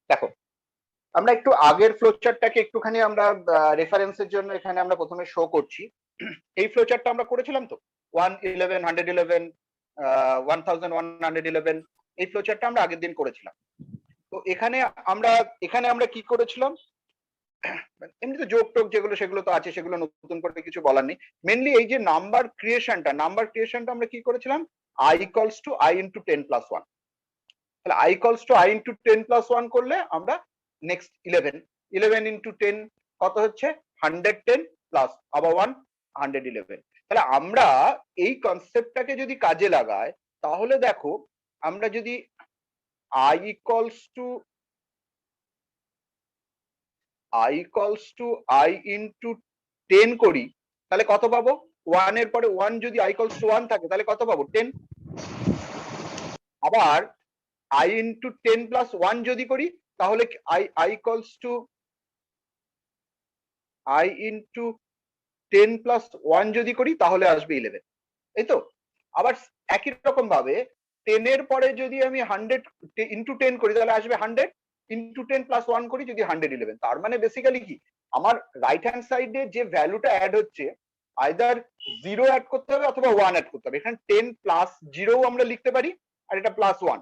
দেখো আমরা একটু আগের ফ্লোচার্টটাকে একটুখানি আমরা রেফারেন্সের জন্য এখানে আমরা প্রথমে শো করছি। এই ফ্লোচার্টটা আমরা করেছিলাম তো 111 111 1111 এই ফ্লোচার্টটা আমরা আগের দিন করেছিলাম। তো এখানে আমরা কি করেছিলাম, এমনিতে যোগ টোগ যেগুলো সেগুলো তো আছে, সেগুলো নতুন করে কিছু বলার নেই। মেনলি এই যে নাম্বার ক্রিয়েশনটা আমরা কি করেছিলাম, i equals to i into 10+1। তাহলে i equals to i into 10+1 করলে আমরা নেক্সট 11 ইন্টু 10 কত হচ্ছে 110 প্লাস আবার 1 111। তাহলে আমরা এই কনসেপ্টটাকে যদি কাজে লাগাই তাহলে দেখো আমরা যদি i equals to i into 10 করি তাহলে কত পাবো, 1 এর পরে 1 যদি i ইকুয়ালস টু 1 থাকে তাহলে কত পাবো 10। আবার i ইন্টু 10 প্লাস 1 যদি করি তাহলে i equals to i into 10 plus 1 যদি করি তাহলে আসবে 11, এই তো। আবার একই রকম ভাবে 10 এর পরে যদি আমি 100 ইন্টু 10 করি তাহলে আসবে 100 ইন্টু 10 প্লাস 1 করি যদি 111। তার মানে বেসিক্যালি কি, আমার রাইট হ্যান্ড সাইডে যে ভ্যালুটা অ্যাড হচ্ছে আইদার 0 অ্যাড করতে হবে অথবা 1 অ্যাড করতে হবে। এখানে 10 প্লাস 0 আমরা লিখতে পারি আর এটা প্লাস 1,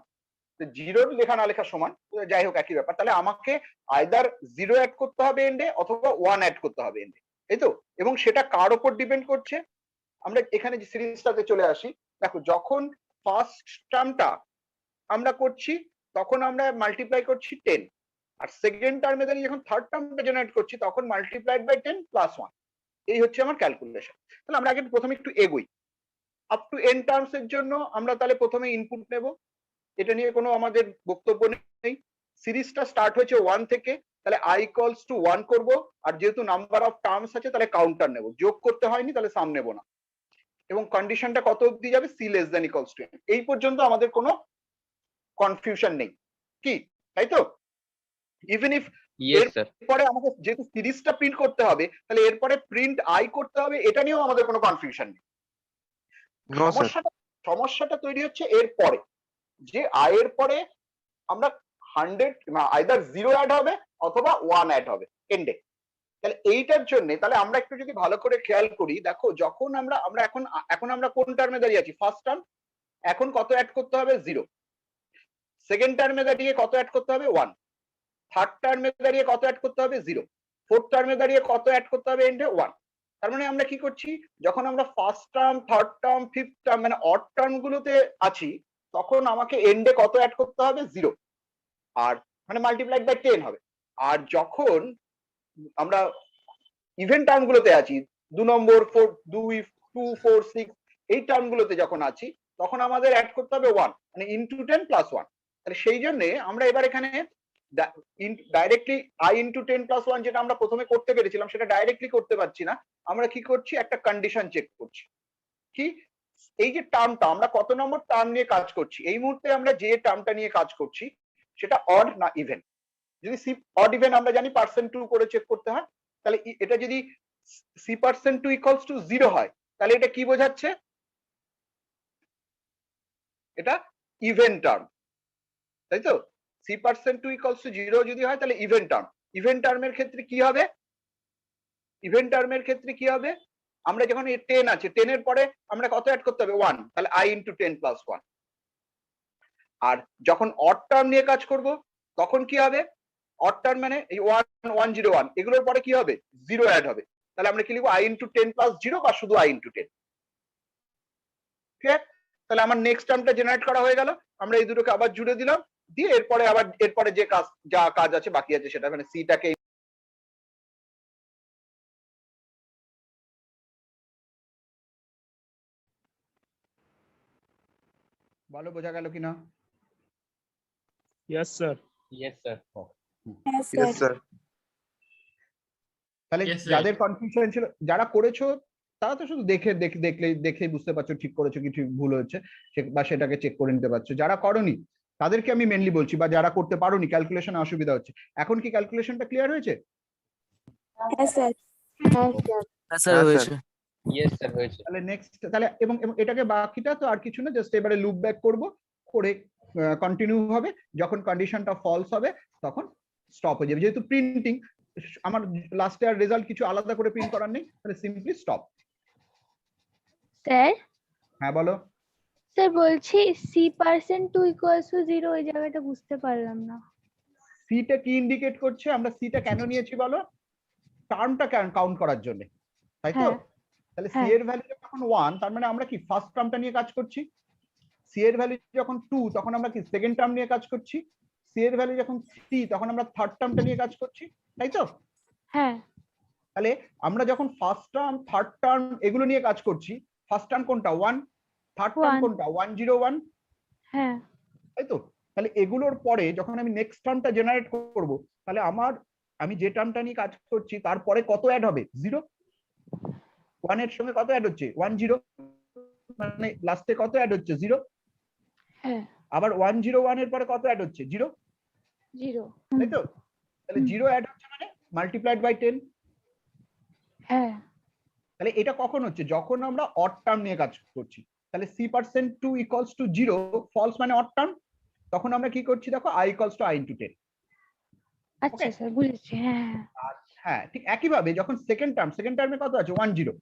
জিরোর লেখা না লেখা সমান, যাই হোক একই ব্যাপার। তাহলে আমাকে আইদার 0 অ্যাড করতে হবে এন্ডে অথবা 1 অ্যাড করতে হবে এন্ডে, এই তো। এবং সেটা কার উপর ডিপেন্ড করছে, আমরা এখানে যে সিরিজটাতে চলে আসি, দেখো যখন ফার্স্ট টার্মটা আমরা করছি তখন আমরা মাল্টিপ্লাই করছি 10, আর সেকেন্ড টার্মে দাঁড়িয়ে যখন থার্ড টার্মটা জেনারেট করছি তখন মাল্টিপ্লাইড বাই 10 প্লাস 1। এই হচ্ছে আমার ক্যালকুলেশন। তাহলে আমরা আগে প্রথমে একটু এগোই। আপ টু n টার্মস এর জন্য আমরা তাহলে প্রথমে ইনপুট নেব, এটা নিয়ে কোনো আমাদের বক্তব্য নেই। সিরিজটা স্টার্ট হয়েছে 1 থেকে, তাহলে i ইকুয়ালস টু 1 করব, আর যেহেতু নাম্বার অফ টার্মস আছে তাহলে কাউন্টার নেব, যোগ করতে হয়নি তাহলে সাম নেব না। এবং কন্ডিশনটা কত অবধি যাবে, c less than equals to n। এই পর্যন্ত আমাদের কোনো কনফিউশন নেই কি, তাই তো? ইভেন ইফ এরপরে আমাকে যেহেতু সিরিজটা প্রিন্ট করতে হবে তাহলে এরপরে প্রিন্ট i করতে হবে, এটা নিয়েও আমাদের কোনো কনফিউশন নেই। সমস্যাটা তৈরি হচ্ছে এরপরে, যে i এর পরে আমরা 100 আইদার 0 অ্যাড হবে অথবা 1 অ্যাড হবে এন্ডে। তাহলে এইটার জন্য তাহলে আমরা একটু যদি ভালো করে খেয়াল করি, দেখো যখন আমরা এখন আমরা কোন টার্মে দাঁড়িয়ে আছি, ফার্স্ট টার্ম। এখন কত অ্যাড করতে হবে, 0। সেকেন্ড টার্মে দাঁড়িয়ে কত অ্যাড করতে হবে, 1। থার্ড টার্মে দাঁড়িয়ে কত অ্যাড করতে হবে, 0। ফোর্থ টার্মে দাঁড়িয়ে কত অ্যাড করতে হবে এন্ডে, 1। তার মানে আমরা কি করছি, যখন আমরা first term, third term, fifth term মানে অড টার্ম গুলোতে আছি তখন আমাকে এন্ডে কত অ্যাড করতে হবে, 0। আর মানে মাল্টিপ্লাইড বাই 10 হবে। আর যখন আমরা ইভেন টার্ম গুলোতে আছি, 2 নম্বর 4 2 2 4 6 এই টার্ম গুলোতে যখন আছি তখন আমাদের অ্যাড করতে হবে 1, মানে ইনটু 10 প্লাস 1। তাহলে সেই জন্য আমরা এবার এখানে ডাইরেক্টলি i ইনটু 10 প্লাস 1 যেটা আমরা প্রথমে করতে পেরেছিলাম সেটা ডাইরেক্টলি করতে পারছি না। আমরা কি করছি, একটা কন্ডিশন চেক করছি। কি, এই যে টার্মটা আমরা কত নম্বর টার্ম নিয়ে কাজ করছি, এই মুহূর্তে আমরা যে টার্মটা নিয়ে কাজ করছি সেটা অড না ইভেন। যদি সি অড ইভেন আমরা জানি %2 করে চেক করতে হয়, তাহলে এটা যদি c%2 ইকুয়ালস টু 0 হয় তাহলে এটা কি বোঝাচ্ছে, এটা ইভেন টার্ম, তাই তো। c%2 ইকুয়ালস টু 0 যদি হয় তাহলে ইভেন টার্ম। ইভেন টার্মের ক্ষেত্রে কি হবে, আমরা যখন 10 আছে 10 এর পরে আমরা কত অ্যাড করতে হবে, 1, তাহলে i ইনটু 10 প্লাস 1। আর যখন অড টার্ম নিয়ে কাজ করব তখন কি হবে, অড টার্ম মানে এই 1 101 এগুলোর পরে কি হবে, 0 অ্যাড হবে। তাহলে আমরা কি লিখবো, i ইনটু 10 প্লাস 0 বা শুধু i ইনটু 10। ঠিক আছে, তাহলে আমার নেক্সট টার্মটা জেনারেট করা হয়ে গেল। আমরা এই দুটোকে আবার জুড়ে দিলাম, দিয়ে এরপরে যে কাজ আছে বাকি আছে সেটা, মানে সিটাকে ভালো বোঝা গেল কিনা? Yes, sir. Yes, sir. Yes, sir. তাহলে যাদের কনফিউশন ছিল, যারা করেছো তারা তো শুধু দেখলেই বুঝতে পারছো ঠিক করেছো কি ঠিক ভুল হয়েছে, বা সেটাকে চেক করে নিতে পারছো। যারা করনি তাদেরকে আমি মেনলি বলছি, বা যারা করতে পারোনি ক্যালকুলেশনে অসুবিধা হচ্ছে, এখন কি ক্যালকুলেশনটা ক্লিয়ার হয়েছে? Yes, sir. Yes, sir. তাহলে নেক্সট, তাহলে এবং এটাকে বাকিটা তো আর কিছু না, জাস্ট এবারে লুপ ব্যাক করব, করে কন্টিনিউ হবে। যখন কন্ডিশনটা ফলস হবে তখন স্টপ হয়ে যাবে। যেহেতু প্রিন্টিং আমার লাস্টে আর রেজাল্ট কিছু আলাদা করে প্রিন্ট করার নেই, তাহলে সিম্পলি স্টপ। স্যার হ্যাঁ বলো। স্যার বলছি C% 2 = 0 ওই জায়গাটা বুঝতে পারলাম না। সিটা কি ইন্ডিকেট করছে? আমরা সিটা কেন নিয়েছি বলো? টার্মটা কাউন্ট করার জন্য, তাই তো? হ্যাঁ তাহলে সি হ্যাঁ এর ভ্যালু যখন 1, তার মানে আমরা কি ফার্স্ট টার্মটা নিয়ে কাজ করছি। সি এর ভ্যালু যখন 2, তখন আমরা কি সেকেন্ড টার্ম নিয়ে কাজ করছি। সি এর ভ্যালু যখন 3, তখন আমরা থার্ড টার্মটা নিয়ে কাজ করছি, তাই তো? হ্যাঁ তাহলে আমরা যখন ফার্স্ট টার্ম থার্ড টার্ম এগুলো নিয়ে কাজ করছি, ফার্স্ট টার্ম কোনটা 1, থার্ড টার্ম 1 কোনটা 101, হ্যাঁ তাই তো? তাহলে এগুলোর পরে যখন আমি নেক্সট টার্মটা জেনারেট করব, তাহলে আমি যে টার্মটা নিয়ে কাজ করছি তারপরে কত অ্যাড হবে? 0। 1 এর সঙ্গে কত অ্যাড হচ্ছে? 10, মানে লাস্টে কত অ্যাড হচ্ছে? 0। হ্যাঁ আবার 101 এর পরে কত অ্যাড হচ্ছে? 0, 0 তাই তো? তাহলে 0 অ্যাড হচ্ছে মানে মাল্টিপ্লাইড বাই 10। হ্যাঁ তাহলে এটা কখন হচ্ছে? যখন আমরা অড টার্ম নিয়ে কাজ করছি। তাহলে C%2 = 0 ফলস মানে অড টার্ম, তখন আমরা কি করছি দেখো, I = I × 10। আচ্ছা স্যার বুঝেছি। হ্যাঁ হ্যাঁ, ঠিক একইভাবে যখন সেকেন্ড টার্মে কত আছে? 10।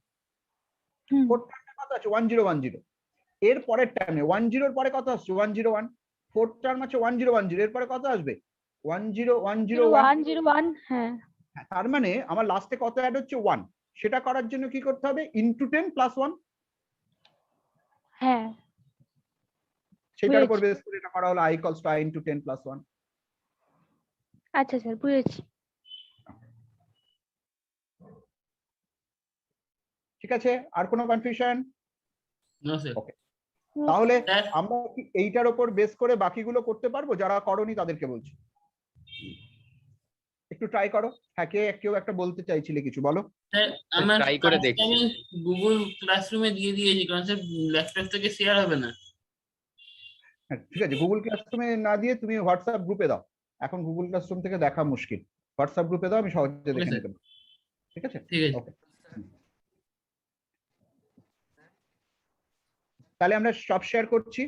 হুম ফোর্থ টার্মে কত আছে? 1010। এর পরের টার্মে 10 এর পরে কত আসছে? 101। ফোর্থ টার্ম আছে 1010, এর পরে কত আসবে? 10101। 101 হ্যাঁ তার মানে আমার লাস্টে কত অ্যাড হচ্ছে? 1। সেটা করার জন্য কি করতে হবে? ইনটু 10 + 1। হ্যাঁ সেটার উপর বুঝেছি। বেস করে এটা করা হলো I = I × 10 + 1। আচ্ছা স্যার বুঝেছি। ঠিক আছে, আর কোনো কনফিউশন? No sir. ওকে, তাহলে স্যার আমরা কি এইটার উপর বেস করে বাকিগুলো করতে পারবো? যারা করনি তাদেরকে বলছি, একটু ট্রাই করো। হ্যাঁ, কেউ একটা বলতে চাইছিলে কিছু, বলো। স্যার আমার ট্রাই করে দেখছি। আমি গুগল ক্লাসরুমে দিয়ে দিয়েছি, কারণ স্যার ল্যাপটপ থেকে শেয়ার হবে না। হ্যাঁ ঠিক আছে, গুগল ক্লাসরুমে না দিয়ে তুমি হোয়াটসঅ্যাপ গ্রুপে দাও। এখন গুগল ক্লাসরুম থেকে দেখা মুশকিল, হোয়াটসঅ্যাপ গ্রুপে দাও, আমি সহজে দেখে স্যার। নিতে পারবো। ঠিক আছে, ঠিক আছে। ওকে। তাহলে আমরা সব শেয়ার করছি।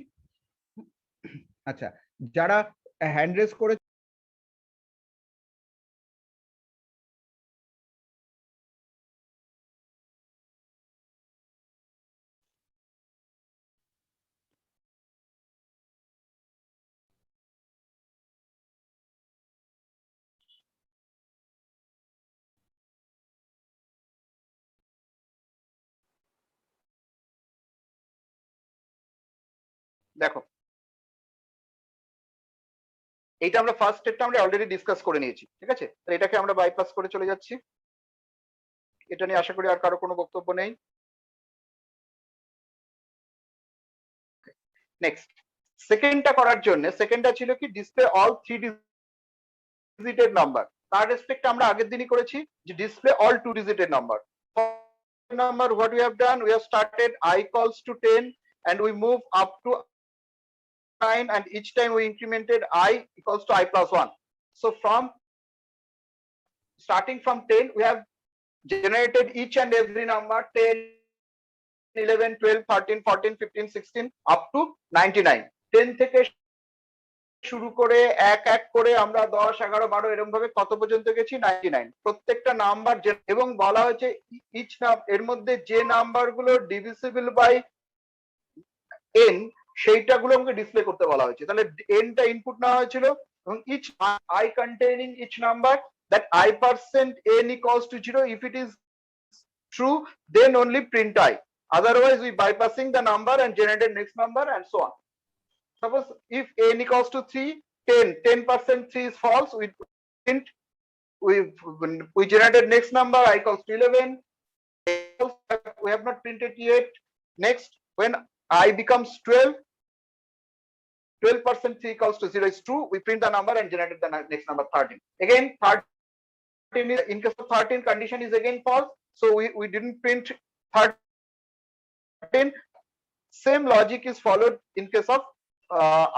আচ্ছা, যারা হ্যান্ড রেজ করে দেখো, এইটা আমরা ফার্স্ট স্টেপটা আমরা অলরেডি ডিসকাস করে নিয়েছি, ঠিক আছে? তো এটাকে আমরা বাইপাস করে চলে যাচ্ছি। এটা নিয়ে আশা করি আর কারো কোনো বক্তব্য নেই। নেক্সট, সেকেন্ডটা করার জন্য, সেকেন্ডটা ছিল কি ডিসপ্লে অল 3 ডিজিটেড নাম্বার। তার রেসপেক্ট আমরা আগের দিনই করেছি যে display all 2 digited number. Number, what we have done, we have started I = 10 and we move up to 9, and each time we incremented I = I + 1. So from starting from 10, we have generated each and every number 10, 11, 12, 13, 14, 15, 16 up to 99. 10 থেকে শুরু করে এক এক করে আমরা 10, 11, 12 এরকম ভাবে কত পর্যন্ত গেছি? 99। প্রত্যেকটা নাম্বার, এবং বলা হয়েছে ইচ এর মধ্যে যে নাম্বার গুলো ডিভিজিবল বাই n, সেইটাগুলো আমাকে ডিসপ্লে করতে বলা হয়েছে। তাহলে n টা ইনপুট নেওয়া হয়েছিল, এবং each I containing each number, that I% n = 0. If it is true, then only print I. Otherwise, we bypassing the number and generated next number and so on. Suppose if n = 3, 10% 3 is false, we print, we generated next number I = 11. We have not printed yet. Next, when I becomes 12, 12% 3 = 0 is true, we print the number and generated the next number 13. Again 13 is, in case of 13, condition is again false, so we didn't print 13. Same logic is followed in case of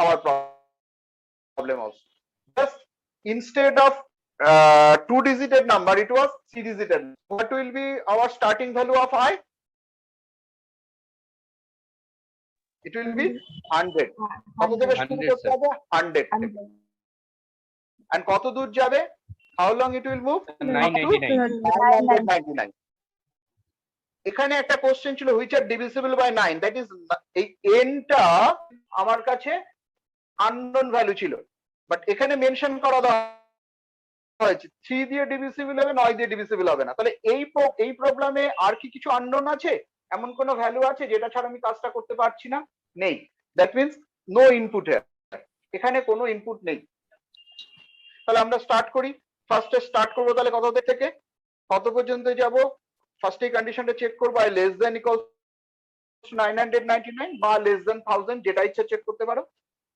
our problem also. Just instead of 2-digit number, it was 3-digit. What will be our starting value of I? It will be 100. কত থেকে শুরু করতে হবে? 100 থেকে। and কত দূর যাবে? How long it will move? 999. 999. এখানে একটা কোশ্চেন ছিল which are divisible by 9, that is এই n টা আমার কাছে আননোন ভ্যালু ছিল, বাট এখানে মেনশন করা হয়েছে 3 দিয়ে ডিভিসিবল হবে, 9 দিয়ে ডিভিসিবল হবে না। তাহলে এই প্রবলেমে আর কি কিছু আননোন আছে? এমন কোনো ভ্যালু আছে যেটা ছাড়া আমি কাজটা করতে পারছি না? নেই। দ্যাট মিন্স নো ইনপুট এখানে কোনো ইনপুট নেই। তাহলে আমরা স্টার্ট করি। ফার্স্টে স্টার্ট করবো তাহলে কত থেকে কত পর্যন্ত যাব? ফার্স্ট এই কন্ডিশনটা চেক করবো, আই লেস দেন ইকুয়াল 999 বা লেস দেন 1000, যেটা ইচ্ছা চেক করতে পারো।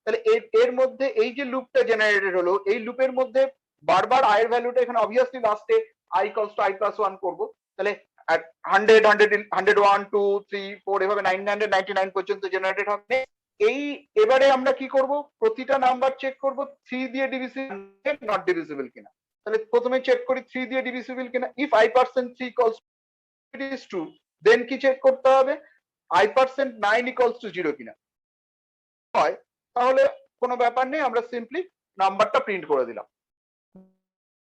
তাহলে এর মধ্যে এই যে লুপটা জেনারেটেড হলো, এই লুপের মধ্যে বারবার আই এর ভ্যালুটা এখানে অবভিয়াসলি লাস্টে i equals to i plus 1 করবো। তাহলে 100 101 2 3 4 এভাবে 999 পর্যন্ত জেনারেটেড হবে। এবারে আমরা কি করব? প্রতিটা নাম্বার চেক করব 3 দিয়ে ডিভিসিবল নট ডিভিসিবল কিনা। তাহলে প্রথমে চেক করি 3 দিয়ে ডিভিসিবল কিনা। If i% 3 equals it is true, then কি চেক করতে হবে? i% 9 ইকুয়ালস টু 0 কিনা। হয় তাহলে কোনো ব্যাপার নেই, আমরা সিম্পলি নাম্বারটা প্রিন্ট করে দিলাম।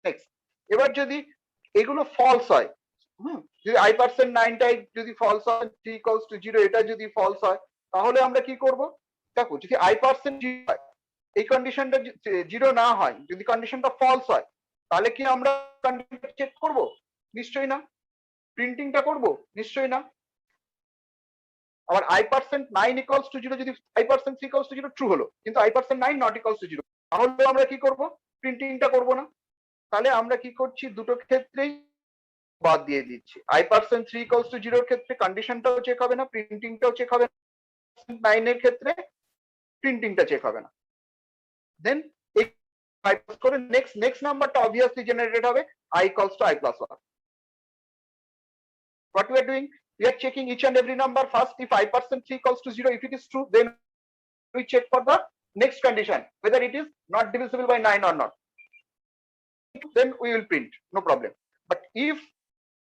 নেক্সট, এবার যদি এগুলো ফলস হয়, যদি i% 9টাই যদি ফলস হয়, 3 ইকুয়ালস টু 0 এটা যদি ফলস হয়, তাহলে আমরা কি করব? দেখো যদি i% 0 হয়, এই কন্ডিশনটা 0 না হয়, যদি কন্ডিশনটা ফলস হয়, তাহলে কি আমরা কন্ডিশনটা চেক করব? নিশ্চয়ই না। প্রিন্টিংটা করব? নিশ্চয়ই না। আবার i% 9 ইকুয়ালস টু 0, যদি i% 3 ইকুয়ালস টু 0 ট্রু হলো, কিন্তু i% 9 নট ইকুয়ালস টু 0, তাহলে আমরা কি করব? প্রিন্টিংটা করব না। তাহলে আমরা কি করছি? দুটো ক্ষেত্রেই বাদ দিয়ে দিচ্ছি। i% 3 ইকুয়ালস টু 0 এর ক্ষেত্রে কন্ডিশনটাও চেক হবে না, প্রিন্টিংটাও চেক হবে না। 9 এর ক্ষেত্রে প্রিন্টিংটা চেক হবে না। দেন এই বাইপাস করে নেক্সট নাম্বারটা অবভিয়াসলি জেনারেটেড হবে i equals to i plus 1। What we are doing? We are checking each and every number. First, if i% 3 equals to 0, if it is true, then we check for the next condition, whether it is not divisible by 9 or not. Then we will print, no problem. But if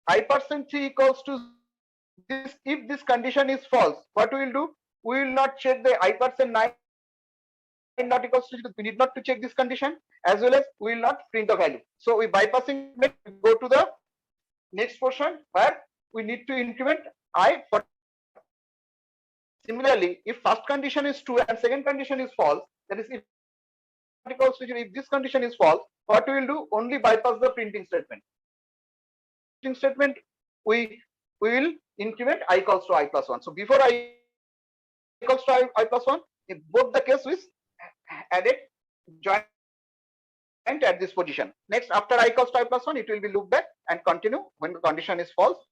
i% 3 equals to this, if this condition is false, what we will do? We will not check the i% 9 not equals to 0. We need not to check this condition, as well as we will not print the value. So we bypassing it, go to the next portion where we need to increment I for. Similarly, if first condition is true and second condition is false, that is if equals to 0, if this condition is false, what we will do? Only bypass the printing statement. Printing statement, we will increment I equals to i plus 1. So before I equals to I plus 1, in both the case is added joint at this position. Next, after I equals to I plus 1, it will be loop back and continue when the condition is false.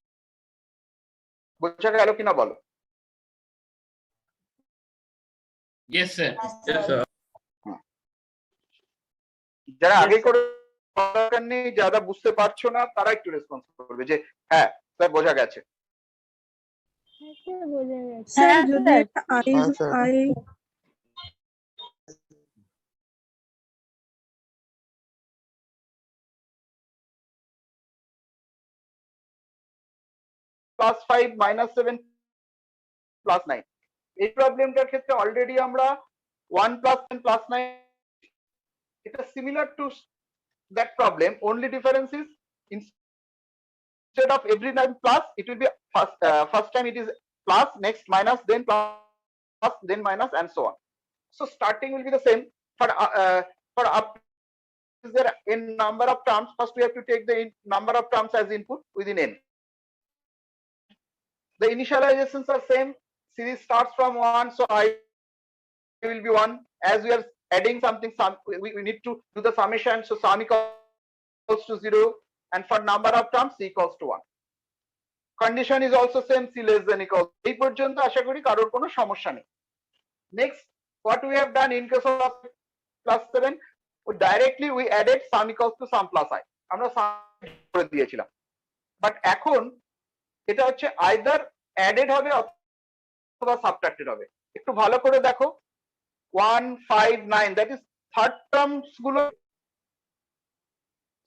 বোঝা গেল কিনা বলো? Yes sir. যারা আগে করে দরকার নেই, যারা বুঝতে পারছো না তারা একটু রেসপন্স করবে যে হ্যাঁ স্যার বোঝা গেছে। বোঝা গেছে। স্যার যদি I +5 -7 +9, এই প্রবলেমটার ক্ষেত্রে অলরেডি আমরা 1 + 10 +9, এটা similar to that problem, only difference is instead of every time plus, it will be first time it is plus, next minus, then plus, then minus, and so on. So starting will be the same for up. Is there n number of terms? First we have to take the number of terms as input within n. The initializations are same. Series starts from 1, so I will be 1. As we are adding something, we need to do the summation, so sum equals to 0, and for number of terms c equals to 1. Condition is also same, c less than equals. এই পর্যন্ত আশা করি কারোর কোনো সমস্যা নেই। Next, what we have done in case of +7, directly we added sum equals to sum plus I, আমরা sum করে দিয়েছিলাম। বাট এখন এটা হচ্ছে আইদার অ্যাডেড হবে অথবা সাবট্রাক্টেড হবে। একটু ভালো করে দেখো, 1 5 9, দ্যাট ইজ থার্ড টার্মস গুলো,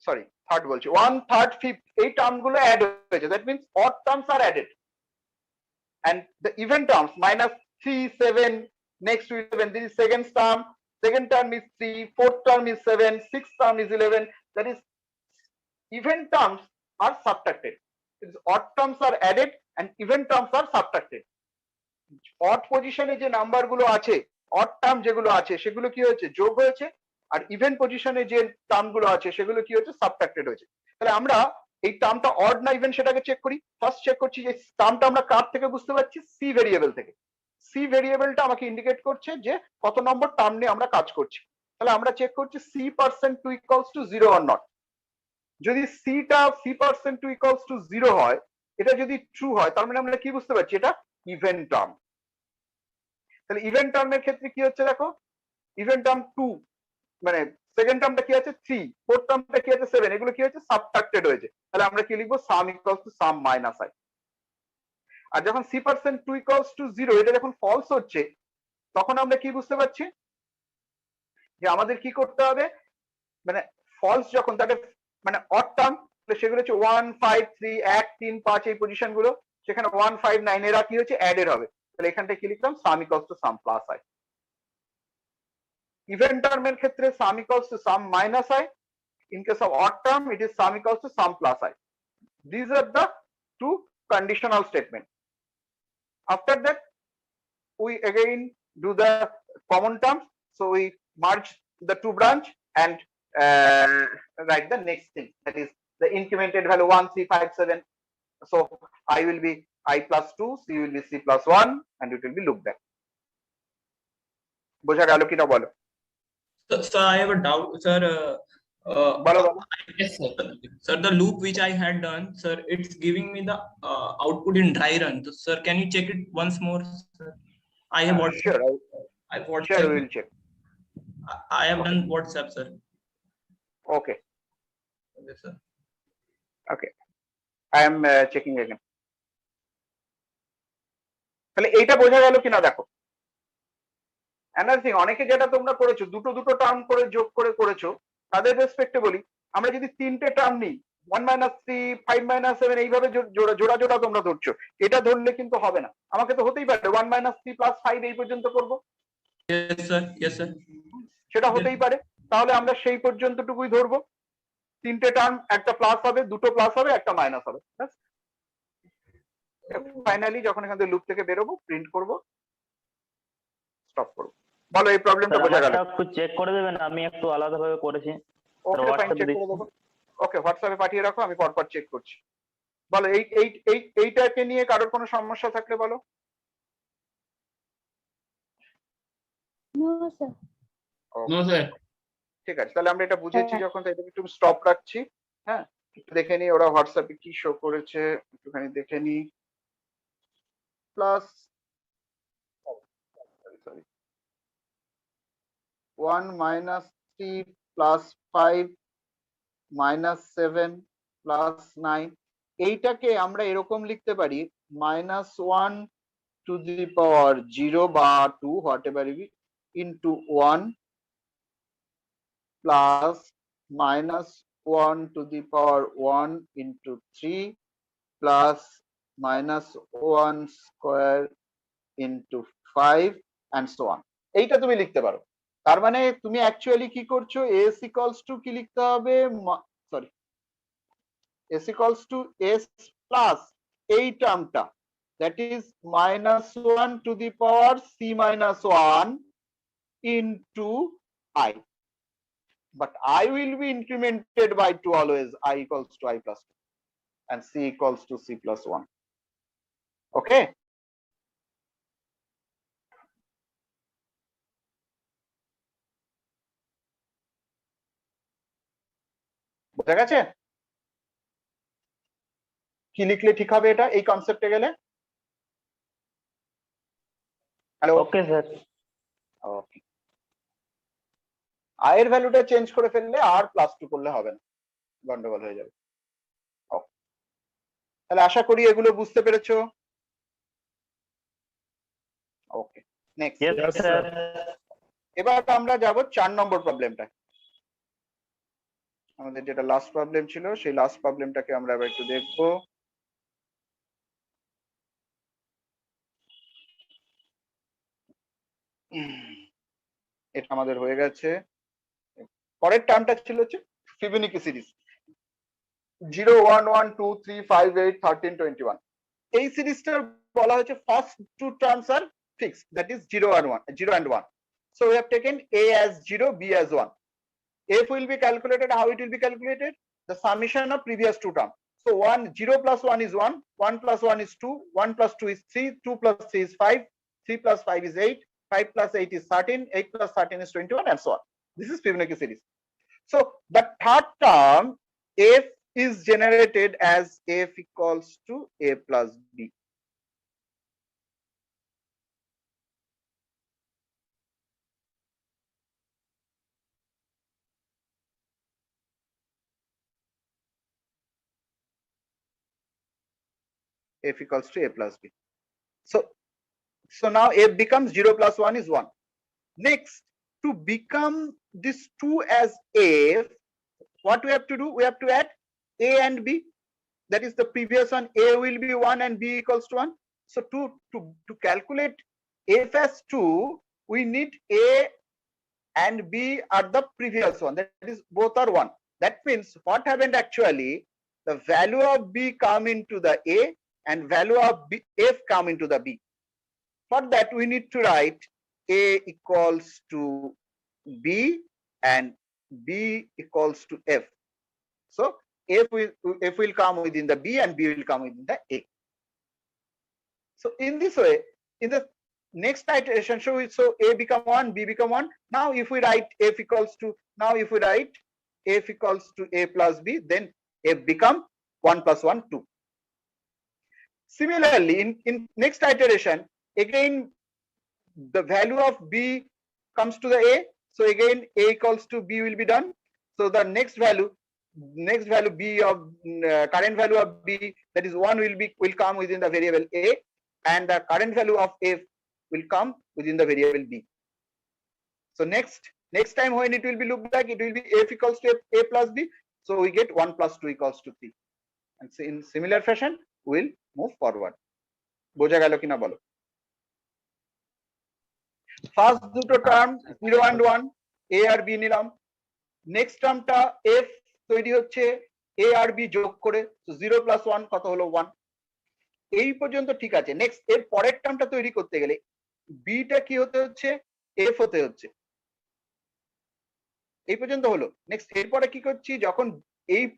সরি থার্ড বলছি, 1 3rd 5th, এই টার্ম গুলো অ্যাড হয়েছে। That means odd terms are added, and the even terms -3 7 next to 11, this is second term, second term is 3, fourth term is 7, sixth term is 11. That is, even terms are subtracted. Odd terms are added and even terms are subtracted. odd পজিশনে যে number গুলো আছে, odd term যেগুলো আছে সেগুলো কি হয়েছে, যোগ হয়েছে, আর ইভেন পজিশনে যে টার্ম গুলো আছে সেগুলো কি হয়েছে, সাবট্রাক্টেড হয়েছে। তাহলে আমরা এই টার্মটা অড না ইভেন সেটাকে চেক করি। ফার্স্ট চেক করছি যে টার্মটা আমরা কার থেকে বুঝতে পারছি, সি ভেরিয়েবল থেকে। সি ভেরিয়েবলটা আমাকে ইন্ডিকেট করছে যে কত নম্বর টার্ম নিয়ে আমরা কাজ করছি। তাহলে আমরা চেক করছি C percent two equals to 0 or not. যদি সিটা C percent two equals to 0 হয়, এটা যদি ট্রু হয়, তার মানে আমরা কি বুঝতে পারছি, এটা ইভেন টার্ম। তাহলে ইভেন টার্মের ক্ষেত্রে কি হচ্ছে দেখো, ইভেন টার্ম 2, মানে সেকেন্ড টার্মটা কি আছে 3, ফোর্থ টার্মটা কি আছে 7, এগুলো কি হচ্ছে, সাবট্রাক্টেড হয়েছে। তাহলে আমরা কি লিখবো, sum equals to sum minus i. আর যখন c percent two equals to 0 এটা যখন ফলস হচ্ছে, তখন আমরা কি বুঝতে পারছি যে আমাদের কি করতে হবে, মানে ফলস যখন তাদের মানে অড টার্ম, সেগুলো হচ্ছে 1, 5, 3, 1, 3, 5 এই পজিশন গুলো, সেখানে 1, 5, 9 এরা কি হচ্ছে, অ্যাডেড হবে। তাহলে এখানটায় কি লিখলাম, sum equals to sum plus i. Even টার্মের ক্ষেত্রে sum equals to sum minus i. In case of odd term, it is sum equals to sum plus I. These are the two conditional statements. After that, we again do the common terms. So we merge the two branch and write the next thing. That is the incremented value 1, 3, 5, 7. So I will be I plus 2, C will be C plus 1, and it will be look back. বোঝা গেল কিনা বলো? Sir, I have a doubt, sir. বলো বলো। Yes, sir. Sir, the loop which I had done, sir, it's giving me the output in dry run. So, sir, can you check it once more, sir? I have WhatsApp. Sure, I have WhatsApp. sure, we will check. I have done WhatsApp, sir. Okay, Okay, sir. okay. I am checking again. তাহলে এইটা বোঝা গেল কিনা দেখো। Another thing, অনেকে যেটা তোমরা করেছো, দুটো দুটো টার্ম করে যোগ করে করেছো, তাদের রেসপেক্টে বলি, আমরা যদি তিনটে টার্ম নিই, 1 minus 3, 5 minus 7, এইভাবে জোড়া জোড়া তোমরা ধরছো, এটা ধরলে কিন্তু হবে না। আমাকে তো হতেই পারে 1 minus 3 plus 5 এই পর্যন্ত করব। Yes, sir. Yes, sir. সেটা হতেই পারে। তাহলে আমরা সেই পর্যন্তটুকুই ধরবো। তিনটে টার্ম, একটা প্লাস হবে, দুটো প্লাস হবে, একটা মাইনাস হবে। ফাইনালি যখন এখান থেকে লুপ থেকে বেরোবো, প্রিন্ট করব, স্টপ করব। বলো, এই প্রবলেমটা বোঝা গেল? একটু চেক করে দেবেন, আমি একটু আলাদাভাবে করেছি। ওকে, ফাইন, চেক করে দেবো। ওকে, হোয়াটসঅ্যাপে পাঠিয়ে রাখো, আমি পরপর চেক করছি। বলো, এইটাকে নিয়ে কারোর কোনো সমস্যা থাকলে বলো। No sir. No, sir. ঠিক আছে, তাহলে আমরা এটা বুঝেছি যখন, তাই একটু স্টপ রাখছি। হ্যাঁ, একটু দেখে নি ওরা হোয়াটসঅ্যাপে কি শো করেছে, একটুখানি দেখে নি। Plus 1 minus 3 plus 5 minus 7 plus 9, এইটাকে আমরা এরকম লিখতে পারি, -1 to the power 0 বা 2, whatever it is, into 1 plus -1 to the power 1 into 3 plus -1 square into 5 and so on. এইটা তুমি লিখতে পারো। তার মানে তুমি অ্যাকচুয়ালি কি করছো, s equals to কি লিখতে হবে, sorry, s equals to s plus এই টার্মটা, that is -1 to the power c minus 1 into I. But I will be incremented by 2 always, I equals to I plus 2 and c equals to c plus 1. Okay? বোঝা গেছে? কি লিখলে ঠিক হবে এটা, এই কনসেপ্টে গেলে? হ্যালো? Okay sir. ওকে, আয়ের ভ্যালুটা চেঞ্জ করে ফেললে আর +2 করলে হবে না, গন্ডগোল হয়ে যাবে। তাহলে আশা করি এগুলো বুঝতে পেরেছো। ওকে, নেক্সট। Yes sir. এবার আমরা যাব 4 নম্বর প্রবলেমটা। আমাদের যেটা লাস্ট প্রবলেম ছিল, সেই লাস্ট প্রবলেমটাকে আমরা এবার একটু দেখবো। এটা আমাদের হয়ে গেছে। পরের টার্মটা ছিল হচ্ছে ফিবোনাকি সিরিজ 0 1 1 2 3 5 8 13 21। এই সিরিজটার বলা হচ্ছে first two terms are fixed, that is 0 and 1. So we have taken a as 0, b as 1. F will be calculated. How it will be calculated? The summation of previous two terms. So 0 plus 1 is 1, 1 plus 1 is 2, 1 plus 2 is 3, 2 plus 3 is 5, 3 plus 5 is 8, 5 plus 8 is 13, 8 plus 13 is 21, and so on. This is Fibonacci series. So the third term, F is generated as F equals to A plus B. F equals to A plus B. So now F becomes 0 plus 1 is 1. Next, to become this 2 as F, what we have to do? We have to add A and B. That is the previous one. A will be 1 and B equals to 1. So to calculate F as 2, we need A and B are the previous one. That is both are 1. That means what happened actually? The value of B come into the A and value of F come into the B. For that we need to write A equals to B and B equals to F. So F will come within the B and B will come within the A. So in this way, in the next iteration, so A become 1, B become 1. Now if we write F equals to A plus B, then F become 1 plus 1, 2. Similarly, in next iteration, again the value of B comes to the A. So again A equals to B will be done. So the next value B of current value of B, that is 1, will come within the variable A, and the current value of F will come within the variable B. So next time when it will be looked like, it will be F equals to A plus B. So we get 1 plus 2 equals to 3. And so in similar fashion, we'll move forward. বোঝা গেল কিনা বলো? First দুটো term 0 and 1, A আর B নিলাম। Next টার্মটা F তৈরি হচ্ছে A আর B যোগ করে। তো 0 plus 1 কত হলো? 1। এই পর্যন্ত ঠিক আছে। নেক্সট এর পরের টার্মটা তৈরি করতে গেলে B টা কি হতে হচ্ছে? F হতে হচ্ছে। এই পর্যন্ত হলো। নেক্সট এরপরে কি করছি? যখন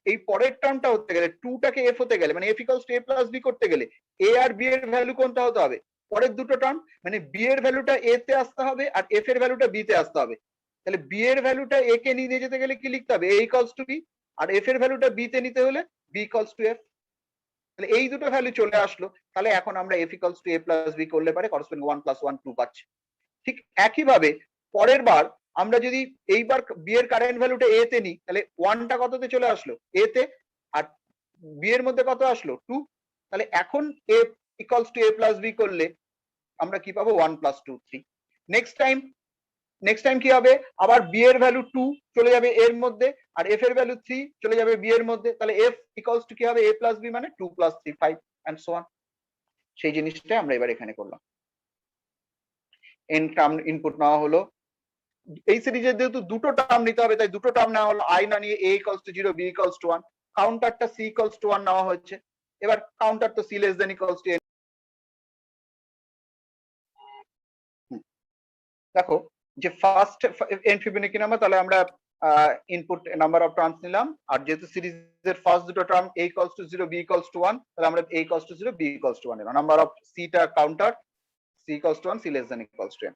এই পরের টার্মটা হতে গেলে 2 টাকে F হতে গেলে, মানে F equals to A plus B করতে গেলে A আর B এর ভ্যালু কোনটা হতে হবে? পরের দুটো টার্ম, মানে B এর ভ্যালুটা A তে আসতে হবে আর F এর ভ্যালুটা B তে আসতে হবে। তাহলে B এর ভ্যালুটা A কে নিয়ে যেতে গেলে কি লিখতে হবে? A equals to B, R F এর ভ্যালুটা B তে নিতে হলে B equals to F। তাহলে এই দুটো ভ্যালু চলে আসলো। তাহলে এখন আমরা F equals to A plus B করলে পারে করসপন্ডিং 1 plus 1 2 পাচ্ছি। ঠিক একইভাবে পরের বার আমরা যদি এইবার B এর কারেন্ট ভ্যালুটা A তে নিই, তাহলে 1 টা কততে চলে আসলো? A তে, আর B এর মধ্যে কত আসলো? 2। তাহলে এখন A equals to A plus B করলে আমরা কি পাবো? 1 plus 2 3। নেক্সট টাইম কি হবে? আবার B এর ভ্যালু 2 চলে যাবে এর মধ্যে, আর F এর ভ্যালু 3 চলে যাবে B এর মধ্যে। তাহলে F equals to কি হবে? A plus B মানে 2 plus 3 5 and so on। সেই জিনিসটাই আমরা এবার এখানে করলাম। n টার্ম ইনপুট নেওয়া হলো। এই সিরিজের যেহেতু দুটো টার্ম নিতে হবে, তাই দুটো টার্ম নেওয়া হলো। I না নিয়ে A equals to 0, B equals to 1, কাউন্টারটা C equals to 1 নেওয়া হচ্ছে। এবার কাউন্টার তো C less than equals to n। দেখো যে ফার্স্ট n ফিবোনাকি নাম্বার, তাহলে আমরা ইনপুট নাম্বার অফ টার্মস নিলাম, আর যেহেতু সিরিজের ফার্স্ট দুটো term A equals to 0, B equals to 1, তাহলে আমরা A equals to 0, B equals to 1 নিলাম। নাম্বার অফ C টা counter, C equals to 1, C less than equals to n।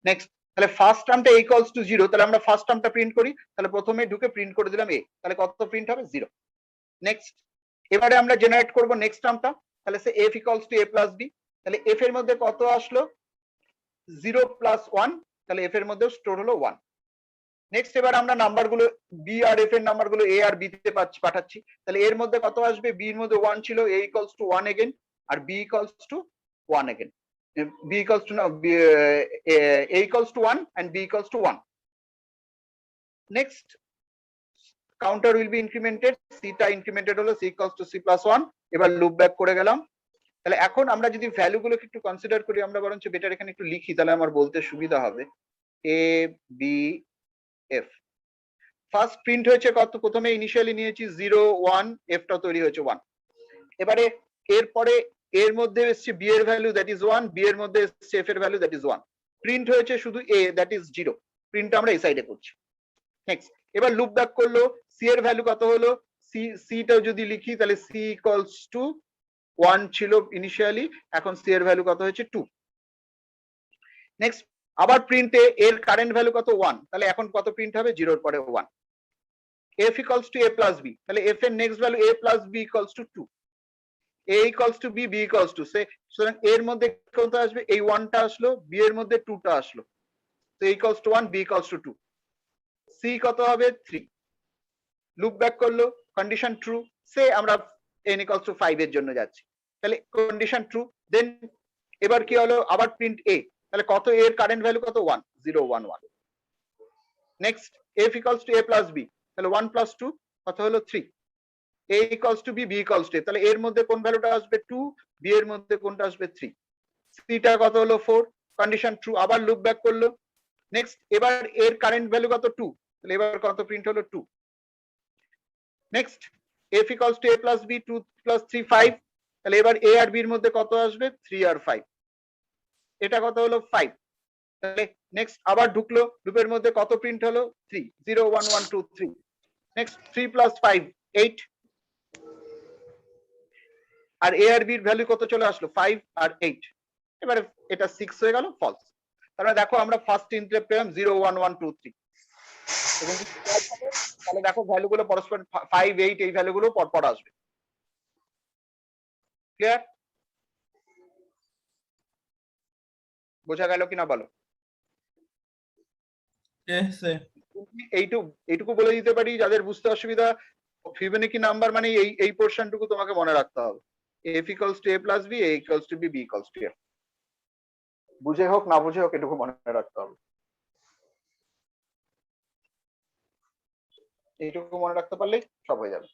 Next, তাহলে first টার্মটা A equals to 0, তাহলে আমরা first টার্মটা print করি। তাহলে প্রথমে ঢুকে প্রিন্ট করে দিলাম A, তাহলে কত প্রিন্ট হবে? 0। নেক্সট, এবারে আমরা জেনারেট করব নেক্সট টার্মটা। তাহলে সে F equals to A plus B, তাহলে F এর মধ্যে কত আসলো? 0 plus 1, তাহলে F এর মধ্যে স্টোর হলো 1। নেক্সট, এবার আমরা নাম্বারগুলো B আর F এর নাম্বারগুলো A আর B তে পাঠাচ্ছি। তাহলে এর মধ্যে কত আসবে? B এর মধ্যে 1 ছিল, A equals to 1 again, R B equals to 1 again। B equals to A equals to 1 and B equals to 1. Next, counter will be incremented, C টা incremented হলো, C equals to C plus 1। এবার loop back করে গেলাম। তাহলে এখন আমরা যদি ভ্যালুগুলোকে একটু কনসিডার করি, আমরা বরঞ্চ বেটার এখানে একটু লিখি, তাহলে আমার বলতে সুবিধা হবে। A B F. First print হয়েছে কত, প্রথমে ইনিশিয়ালি নিয়েছি 0 1, এফটা তৈরি হয়েছে 1। এবারে এরপরে এর মধ্যে এসছে বি এর ভ্যালু দ্যাট ইজ 1, বি এর মধ্যে এসছে এফ এর ভ্যালু দ্যাট ইজ 1। প্রিন্ট হয়েছে শুধু এ দ্যাট ইজ 0, প্রিন্ট আমরা এই সাইডে করছি। নেক্সট এবার লুপ ব্যাক করলো, সি এর ভ্যালু কত হলো, সিটা যদি লিখি তাহলে সি ইকুয়ালস টু 1 ছিল ইনিশিয়ালি, এখন সি এর ভ্যালু কত হয়েছে 2। নেক্সট আবার প্রিন্টে এর কারেন্ট ভ্যালু কত 1, তাহলে এখন কত প্রিন্ট হবে, 0 এর পরে 1। f equals to a plus b, তাহলে f এর next value a plus b equals to 2, a equals to b, b equals to, সুতরাং এর মধ্যে কত আসবে, এই 1 টা আসলো, b এর মধ্যে 2 টা আসলো, তো a equals to 1, b equals to 2, c কত হবে 3। লুপ ব্যাক করলো, কন্ডিশন ট্রু, সে আমরা n equals to 5 এর জন্য যাচ্ছি, তাহলে কন্ডিশন ট্রু। দেন এবার কি হলো, আবার প্রিন্ট a, তাহলে কত, এর কারেন্ট ভ্যালু কত 1, 0 1 1। Next f equals to a plus b, তাহলে 1 plus 2 কত হলো 3, a equals to b, b equals to a, তাহলে এর মধ্যে কোন ভ্যালুটা আসবে 2, b এর মধ্যে কোনটা আসবে 3, c টা কত হলো 4, কন্ডিশন ট্রু। আবার লুপ ব্যাক করলো, নেক্সট এবার এর কারেন্ট ভ্যালু কত 2, তাহলে এবার কত প্রিন্ট হলো 2। Next f equals to a plus b, 2 plus 3 5, তাহলে এবার a আর b এর মধ্যে কত আসবে 3 আর 5, এটা কত হলো 5। তাহলে নেক্সট আবার ঢুকলো, লুপের মধ্যে কত প্রিন্ট হলো 3, 0 1 1 2 3। নেক্সট 3 plus 5 8, আর a আর b এর ভ্যালু কত চলে আসলো 5 আর 8, এবারে এটা 6 হয়ে গেল ফলস। তাহলে দেখো আমরা ফার্স্ট ইন্টারাপ্ট পেলাম 0 1 1 2 3, এবং তাহলে দেখো ভ্যালুগুলো পরস্পর 5 8 এই ভ্যালুগুলো পরপর আসবে। ক্লিয়ার, বোঝা গেল কিনা বলো। Yes, sir. এইটুকু বলে দিতে পারি যাদের বুঝতে অসুবিধা, ফিবোনাকি নাম্বার মানে এই পোরশনটুকু তোমাকে মনে রাখতে হবে, f equals to a plus b, a equals to b, b equals to f, বুঝে হোক না বুঝে হোক এটুকু মনে রাখতে হবে। এইটুকু মনে রাখতে পারলেই সব হয়ে যাবে।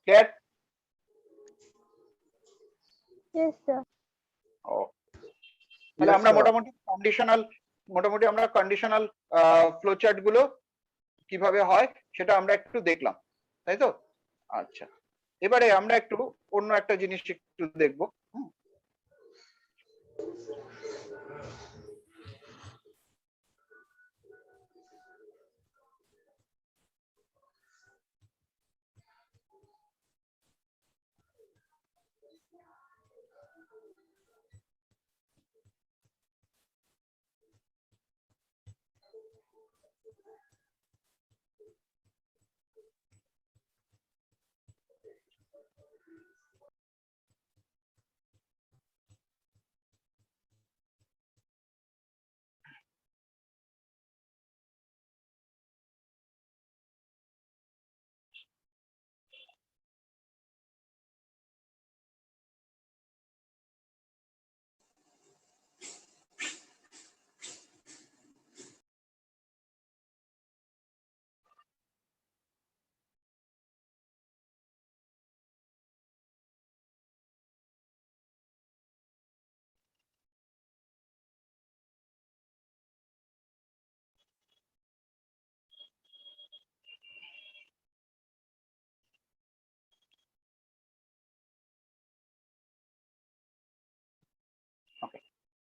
ক্লিয়ার? Yes, sir. ও, তাহলে আমরা মোটামুটি আমরা কন্ডিশনাল ফ্লোচার্ট গুলো কিভাবে হয় সেটা আমরা একটু দেখলাম, তাই তো? আচ্ছা, এবারে আমরা একটু অন্য একটা জিনিস একটু দেখবো।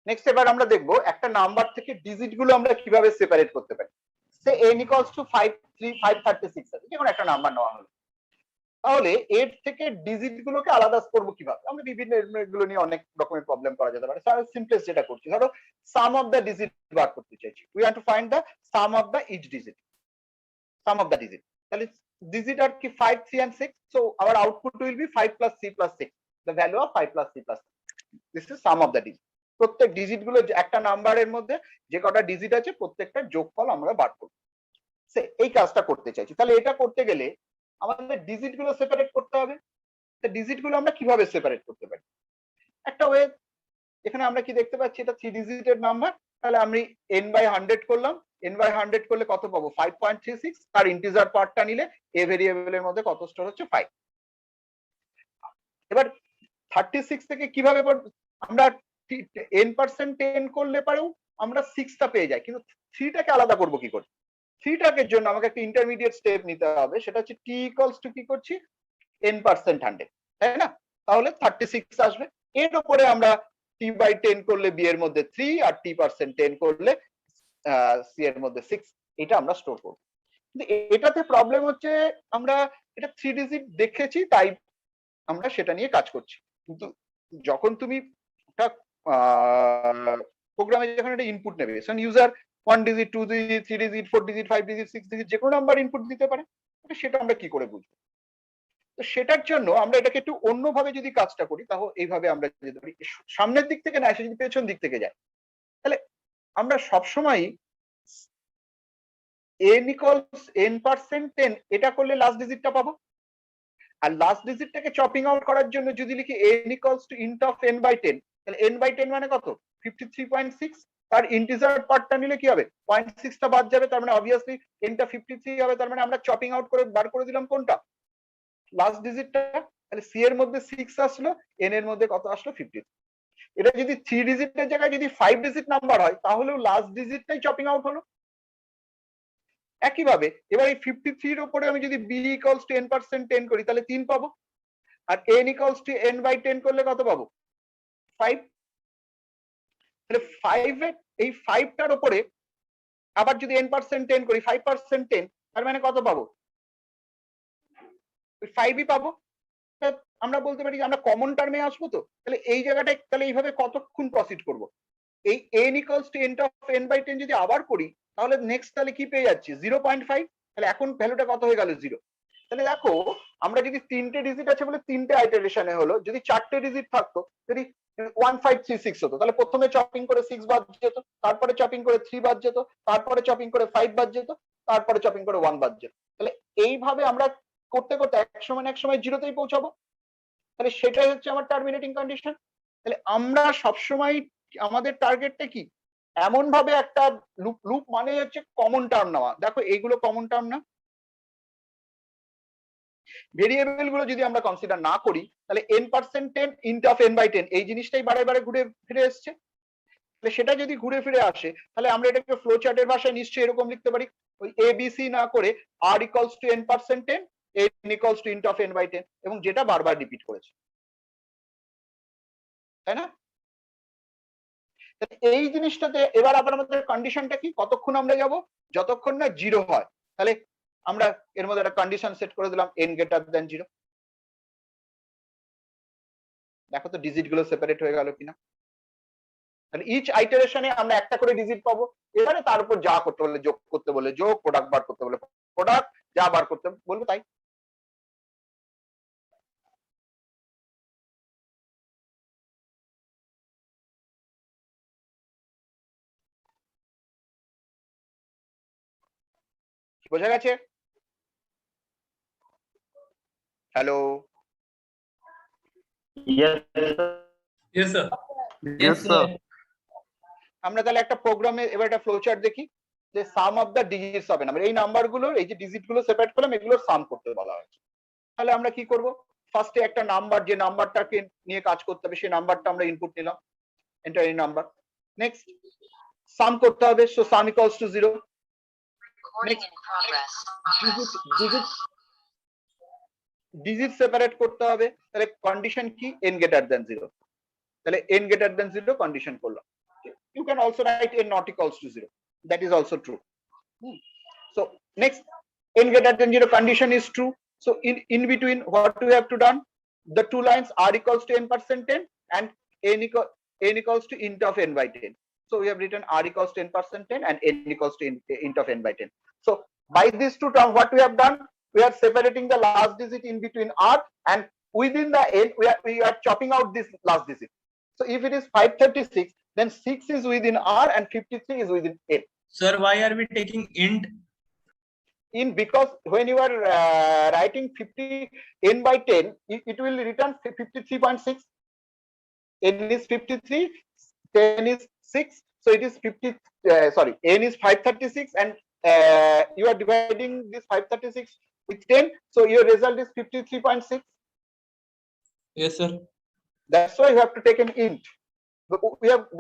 নেক্সট এবার আমরা দেখবো একটা নাম্বার থেকে ডিজিট গুলো আমরা কিভাবে সেপারেট করতে পারি। সে n equals to 536 আছে, যেমন একটা নাম্বার নেওয়া হলো, তাহলে এর থেকে ডিজিট গুলোকে আলাদা করবো কিভাবে, আমরা বিভিন্ন এগুলো নিয়ে অনেক রকমের প্রবলেম করা যেতে পারে। তাহলে সিম্পলেস্ট যেটা করছি, ধরো সাম অফ দ্য ডিজিট বার করতে চাইছি, we want to find the sum of the each digit, sum of the digit. তাহলে ডিজিট আর কি 5 3 and 6, so our output will be 5 plus c plus 6, the value of 5 plus c plus 6, this is sum of the digit। প্রত্যেক digit গুলো একটা নাম্বারের মধ্যে যে কটা ডিজিট আছে প্রত্যেকটা যোগফল আমরা বার করব, এই কাজটা করতে চাইছি। তাহলে এটা করতে গেলে আমাদের ডিজিট গুলো সেপারেট করতে হবে। তো ডিজিট গুলো আমরা কিভাবে সেপারেট করতে পারি, একটা ওয়ে, এখানে আমরা কি দেখতে পাচ্ছি, এটা 3 ডিজিটের নাম্বার, তাহলে আমি n/100 করলাম, n/100 করলে কত পাবো 5.36, তার ইন্টিজার পার্টটা নিলে এ ভেরিয়েবলের মধ্যে কত স্টোর হচ্ছে 5। এবার 36 থেকে কিভাবে আমরা n% 10 করলে পারেও আমরা 6টা পেয়ে যাই, কিন্তু 3টাকে আলাদা করব কি করে? 3টাকে জন্য আমাকে একটা ইন্টারমিডিয়েট স্টেপ নিতে হবে, সেটা হচ্ছে t ইকুয়ালস টু কি করছি n% 100, তাই না? তাহলে 36 আসবে। এর উপরে আমরা t/10 করলে b এর মধ্যে 3 আর t% 10 করলে c এর মধ্যে 6, এটা আমরা স্টোর করব। কিন্তু এটাতে প্রবলেম হচ্ছে আমরা এটা 3 ডিজিট দেখেছি তাই আমরা সেটা নিয়ে কাজ করছি, কিন্তু যখন তুমি একটা প্রোগ্রামে যখন একটা ইনপুট নেবে, কারণ user 1 digit 2 digit 3 digit 4 digit 5 digit 6 digit যে কোনো নাম্বার ইনপুট দিতে পারে, সেটা আমরা কি করে বুঝবো? তো সেটার জন্য আমরা এটাকে একটু অন্যভাবে যদি কাজটা করি, তাহলে এইভাবে আমরা যেতে পারি, সামনের দিক থেকে না এসে যদি পেছন দিক থেকে যায়, তাহলে আমরা সবসময় n ইকুয়ালস n%10 এটা করলে লাস্ট ডিজিটটা পাবো। আর লাস্ট ডিজিটটাকে চপিং আউট করার জন্য যদি লিখি n equals two int of n/10, তাহলে n/10 মানে কত 53.6, তার ইন্টিজার পার্টটা নিলে কি হবে 0.6টা বাদ যাবে, তার মানে অবভিয়াসলি nটা 53 হবে, তার মানে আমরা চপিং আউট করে বার করে দিলাম কোনটা লাস্ট ডিজিটটা, তাহলে c এর মধ্যে 6 আসলো, n এর মধ্যে কত আসলো 53। এটা যদি 3 ডিজিটের জায়গায় যদি 5 ডিজিট নাম্বার হয় তাহলেও লাস্ট ডিজিটটাই চপিং আউট হলো। একইভাবে এবার এই 53 এর উপরে আমি যদি b ইকুয়ালস টু n% 10 করি তাহলে 3 পাবো, আর n ইকুয়ালস টু n/10 করলে কত পাবো 5। তাহলে 5 এর এই 5টার উপরে আবার যদি n% 10 করি 5% 10, তার মানে কত পাবো 5ই পাবো। আমরা বলতে পারি যে আমরা কমন টার্মে আসবো, তো তাহলে এই জায়গাটায় তাহলে এইভাবে কতক্ষণ প্রসিড করব? এই n ইকুয়ালস টু n/10 যদি আবার করি তাহলে নেক্সট তাহলে কি পেয়ে যাচ্ছি 0.5, তাহলে এখন ভ্যালুটা কত হয়ে গেল 0। তাহলে দেখো আমরা যদি 3টে ডিজিট আছে বলে 3টে আইটারেশনে হলো, যদি 4টে ডিজিট থাকতো, যদি 1536 হতো, তাহলে প্রথমে চপিং করে 6 বাদ যেত, তারপরে চপিং করে 3 বাদ যেত, তারপরে চপিং করে 5 বাদ যেত, তারপরে চপিং করে 1 বাদ যেত। তাহলে এইভাবে আমরা করতে করতে এক সময় 0তেই পৌঁছাবো, তাহলে সেটাই হচ্ছে আমার টার্মিনেটিং কন্ডিশন। তাহলে আমরা সবসময় আমাদের টার্গেটটা কি এমন ভাবে একটা লুপ মানে হচ্ছে কমন টার্ম নেওয়া। দেখো এইগুলো কমন টার্ম না, ভেরিয়েবল গুলো যদি আমরা কনসিডার না করি তাহলে n%10 int of n/10 এই জিনিসটাই বারে বারে ঘুরে ফিরে এসছে। তাহলে সেটা যদি ঘুরে ফিরে আসে তাহলে আমরা এটাকে ফ্লো চার্টের ভাষায় নিশ্চয়ই এরকম লিখতে পারি, ওই ABC না করে r equals to n%10 n equals two int of n/10, এবং যেটা বারবার রিপিট করেছে, তাই না? এই জিনিসটাতে এবার আবার আমাদের কন্ডিশনটা কি, কতক্ষণ আমরা যাব যতক্ষণ না 0 হয়। তাহলে আমরা এর মধ্যে একটা কন্ডিশন সেট করে দিলাম n গ্রেটার দ্যান 0। দেখো তো ডিজিট গুলো সেপারেট হয়ে গেল কিনা। তাহলে ইচ আইটারেশনে আমরা একটা করে ডিজিট পাবো, এবারে তার উপর যা করতে বলে যোগ করতে বলে যোগ, প্রোডাক্ট বার করতে বলে প্রোডাক্ট, যা বার করতে বলবো তাই। বোঝা গেছে? Hello, Yes, Yes, sir. Yes, sir. আমরা তাহলে একটা প্রোগ্রামে এবার একটা ফ্লো চার্ট দেখি, যে সাম অফ দা ডিজিটস হবে না, এই নাম্বার গুলোর এই যে ডিজিট গুলো সেপারেট করলাম এগুলোর সাম করতে বলা হয়েছে। তাহলে আমরা কি করব, ফার্স্টে একটা নাম্বার, যে নাম্বারটাকে নিয়ে কাজ করতে হবে সেই নাম্বারটা আমরা ইনপুট নিলাম, এন্টার এই নাম্বার। নেক্সট সাম করতে হবে, so some equals to 0। Digit separate করতে হবে, তাহলে কন্ডিশন কি n গ্রেটার দ্যান 0, তাহলে n greater than 0 condition করলাম। You can also write n not equals to 0, that is also true. So next, n greater than 0 condition is true, so in between what we have to done, the two lines r equals to n%10 and n equals to int of n/10. So we have written r equals to n%10 and n equals to int of n/10. So by these two terms what we have done, we are separating the last digit in between r, and within the n we are chopping out this last digit. So if it is 536, then 6 is within r and 53 is within n. Sir, why are we taking int? In because when you are writing 50 n/10, it will return 53.6. n is 53, 10 is 6, so it is 50. Sorry, n is 536, and you are dividing this 536 with 10, so your result is 53.6. Yes, sir. That's why you have to take an int. But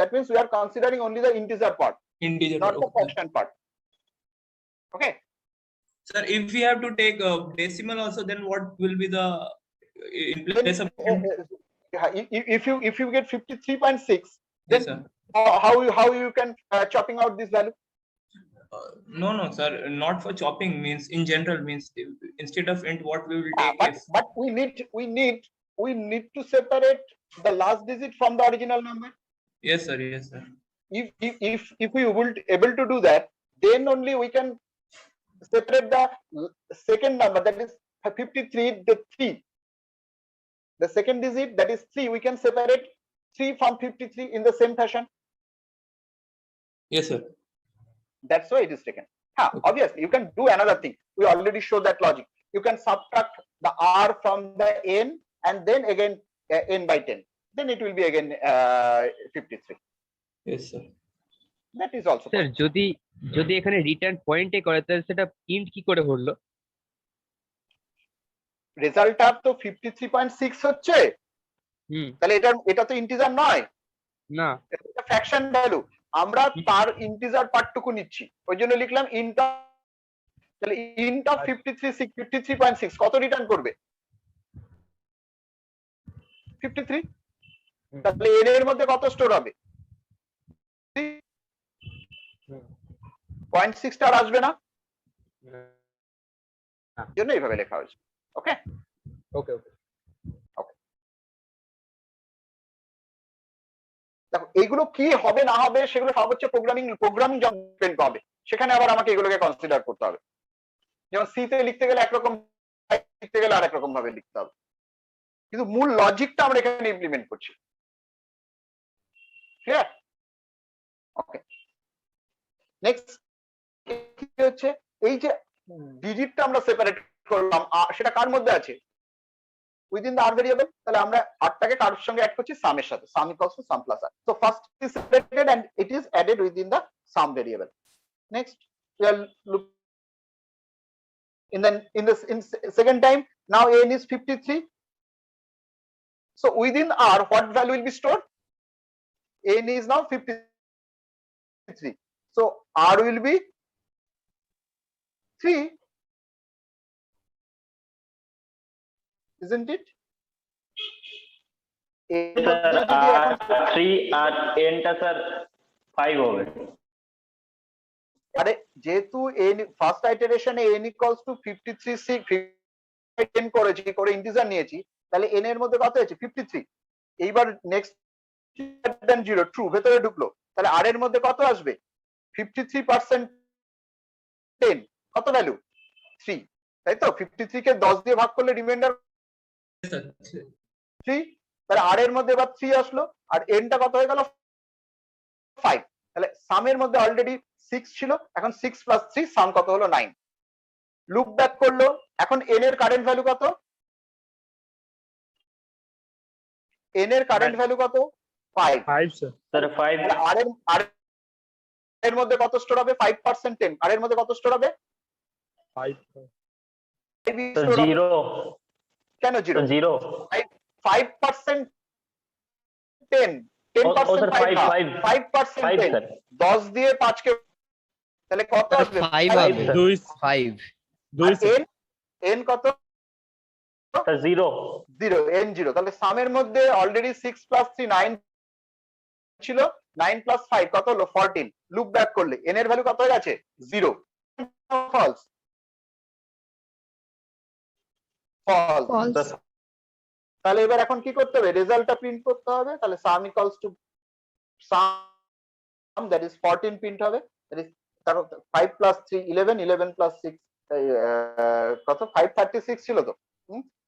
that means we are considering only the integer part, Integer. not the Okay, sir. fraction part. Okay. Sir, if we have to take a decimal also, then what will be the in Then, place of? if you get 53.6, Yes, then sir. how you can chopping out this value? No, sir. Not for chopping means in general means instead of int, what we will take if. But we need to separate the last digit from the original number. Yes, sir. Yes, sir. If we will able to do that, then only we can separate the second number, that is 53, the 3. The second digit, that is 3, we can separate 3 from 53 in the same fashion. Yes, sir. That's why it is taken. Obviously, you can do another thing. We already showed that logic. You can subtract the r from the n and then again n by 10. Then it will be again 53. Yes, sir. That is also sir possible. যদি এখানে return পয়েন্টে করে তাহলে সেটা int কি করে হলো? রেজাল্টটা তো 53.6 হচ্ছে, তাহলে এটা তো ইন্টিজার নয়, না, এটা ফ্র্যাকশন ভ্যালু। আমরা তার ইন্টিজার পার্টটুকু নিচ্ছি, ওই জন্য লিখলাম ইন্ট। তাহলে ইন্ট অফ 53.6 কত রিটার্ন করবে? 53। তাহলে এন এর মধ্যে কত স্টোর হবে? 0.6 টা আর আসবে না, জন্য এইভাবে লেখা হয়েছে। ওকে ওকে ওকে। দেখো এইগুলো কি হবে না হবে সেগুলো সব হচ্ছে প্রোগ্রামিং ডিপেন্ড হবে, সেখানে আবার আমাকে এগুলোকে কনসিডার করতে হবে। যেমন সি তে লিখতে গেলে একরকম, লিখতে গেলে আরেক রকম ভাবে লিখতে হবে, কিন্তু মূল লজিকটা আমরা এখানে ইমপ্লিমেন্ট করছি। ক্লিয়ার? ওকে, নেক্সট কি হচ্ছে, এই যে ডিজিটটা আমরা সেপারেট করলাম, সেটা কার মধ্যে আছে? Within the r variable. তাহলে আমরা আরটাকে কার সঙ্গে অ্যাড করছি? সামের সাথে। Sum equals to sum plus r. So first is separated and it is added within the sum variable. Next we are look in second time, now n is 53. So within r what value will be stored? N is now 53, so r will be 3, isn't it? Sir 3 আর n টা sir 5 হবে। আরে যেহেতু n first আইটারেশনে n equals to 53 করেছি, করে integer নিয়েছি, তাহলে n এর মধ্যে কত হয়েছে? 53। এইবার নেক্সট দেন 0 ট্রু ভেতরে ঢুকলো, তাহলে r এর মধ্যে কত আসবে? 53% 10 কত ভ্যালু? 3, তাই তো? 53 কে 10 দিয়ে ভাগ করলে রিমাইন্ডার 3, তাহলে r এর মধ্যে এবার 3 আসলো, আর n টা কত হয়ে গেল? 5। তাহলে সামের মধ্যে অলরেডি 6 ছিল, এখন 6 প্লাস 3 সাম কত হলো? 9। লুপ ব্যাক করলো, এখন n এর কারেন্ট ভ্যালু কত? n এর কারেন্ট ভ্যালু কত? 5 স্যার 5 আর এর মধ্যে কত স্টোর হবে? 5% 10, আর এর মধ্যে কত স্টোর হবে? 5 0 কেন 0? 0 5% 10, 10% 5% 10, 10 দিয়ে 5 কে, তাহলে কত আসবে? 5 হবে। 5 n কত? 0 n 0। তাহলে সামের মধ্যে অলরেডি 6 প্লাস 3 9 ছিল, 9 প্লাস 5 কত হলো? 14। লুপ ব্যাক করলে n এর ভ্যালু কত হয়ে গেছে? 0। False false. তাহলে এবার এখন কি করতে হবে? রেজাল্টটা প্রিন্ট করতে হবে। তাহলে sum equals to sum, that is 14 print হবে। দ্যাট ইজ 5 প্লাস 3 11, 11 প্লাস 6 কত? 536 ছিল তো।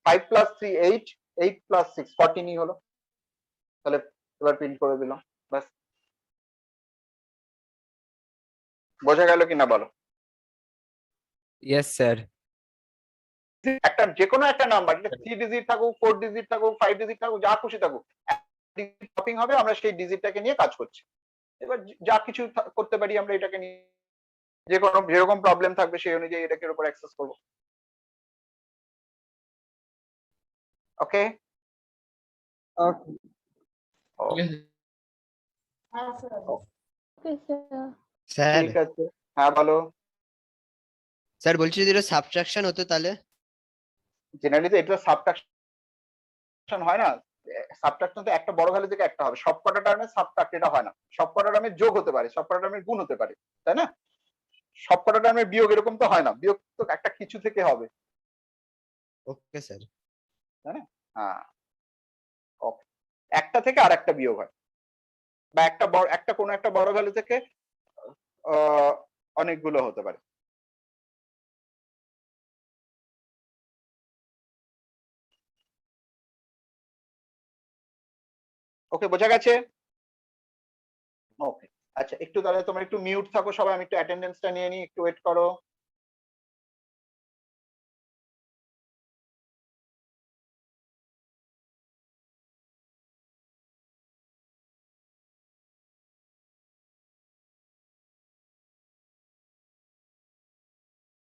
5 প্লাস 3 8, 8 প্লাস 6 14ই হলো। তাহলে এবার প্রিন্ট করে দিলাম, বাস। বোঝা গেল কিনা বলো? Yes sir. একটা যে কোনো একটা নাম্বার, 3 ডিজিট থাকুক, 4 ডিজিট থাকুক, 5 ডিজিট থাকুক, যা খুশি থাকুক, শপিং হবে, আমরা সেই ডিজিটটাকে নিয়ে কাজ করছি। এবার যা কিছু করতে পারি আমরা এটাকে নিয়ে, যে কোনো যেরকম প্রবলেম থাকবে সেই অনুযায়ী এটাকে উপর অ্যাক্সেস করব। ওকে। ওকে স্যার স্যার ঠিক আছে, হ্যাঁ বলো। স্যার বলছি যদি এটা সাবট্রাকশন হতো তাহলে? জেনারেলি তো এটা সাবট্রাকশন হয় না, সাবট্রাকশন তো একটা বড় ভ্যালু থেকে একটা হবে, সবকটা টার্মে সাবট্রাক্ট এটা হয় না, সবকটা টার্মে যোগ হতে পারে, সবকটা টার্মে গুণ হতে পারে, তাই না? সবকটা টার্মে বিয়োগ এরকম তো হয় না, বিয়োগ তো একটা কিছু থেকে হবে, ওকে স্যার। তাই না? হ্যাঁ, ওকে, একটা থেকে আর একটা বিয়োগ হয়, বা একটা বড় একটা কোনো একটা বড় ভ্যালু থেকে অনেকগুলো হতে পারে। ওকে, বোঝা গেছে? ওকে, আচ্ছা একটু তাহলে তোমরা একটু মিউট থাকো সবাই, আমি একটু অ্যাটেন্ডেন্সটা নিয়ে নিই, একটু ওয়েট করো।